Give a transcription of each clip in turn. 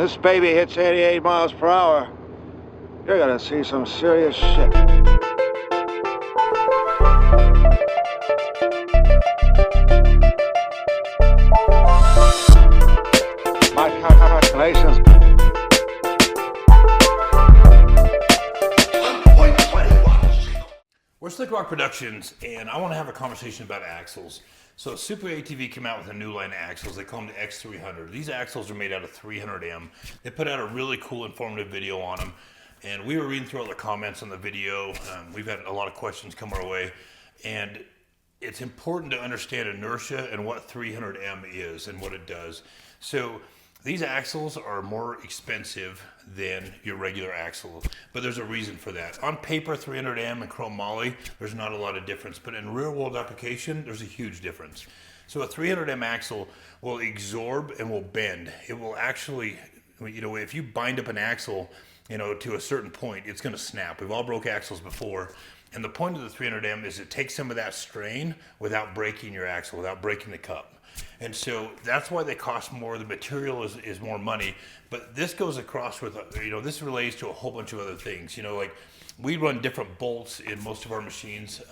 this baby hits 88 miles per hour, you're gonna see some serious shit. My calculations. We're Slikrok Productions, and I want to have a conversation about axles. So Super ATV came out with a new line of axles. They call them the X300. These axles are made out of 300M. They put out a really cool, informative video on them, and we were reading through all the comments on the video. We've had a lot of questions come our way, and it's important to understand inertia and what 300M is and what it does. So these axles are more expensive than your regular axle, but there's a reason for that. On paper, 300M and Chromoly, there's not a lot of difference, but in real world application, there's a huge difference. So a 300M axle will absorb and will bend. It will actually, if you bind up an axle, to a certain point, it's gonna snap. We've all broke axles before. And the point of the 300M is it takes some of that strain without breaking your axle, without breaking the cup. And so that's why they cost more. The material is more money, but this goes across with, this relates to a whole bunch of other things. Like we run different bolts in most of our machines.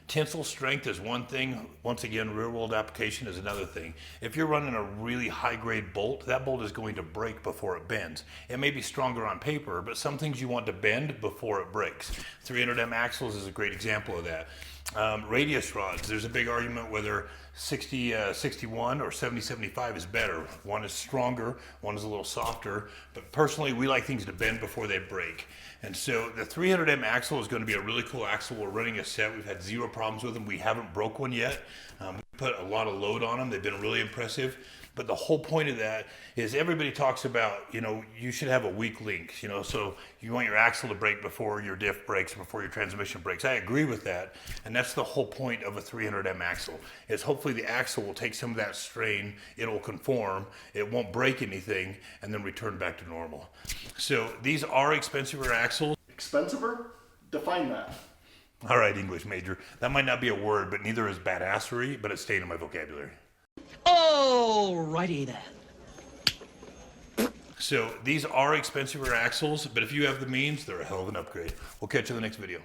Tensile strength is one thing. Once again, real world application is another thing. If you're running a really high grade bolt, that bolt is going to break before it bends. It may be stronger on paper, but some things you want to bend before it breaks. 300M axles is a great example of that. Radius rods, there's a big argument whether 60-61 or 70-75 is better. One is stronger, one is a little softer, but personally we like things to bend before they break. And so the 300M axle is going to be a really cool axle. We're running a set. We've had zero problems with them. We haven't broke one yet. We put a lot of load on them. They've been really impressive. But the whole point of that is everybody talks about, you should have a weak link, so you want your axle to break before your diff breaks, before your transmission breaks. I agree with that. And that's the whole point of a 300M axle, is hopefully the axle will take some of that strain, it'll conform, it won't break anything, and then return back to normal. So these are expensive axles. Expensiver? Define that. All right, English major. That might not be a word, but neither is badassery, but it's staying in my vocabulary. Alrighty then. So these are expensive axles, but if you have the means, they're a hell of an upgrade. We'll catch you in the next video.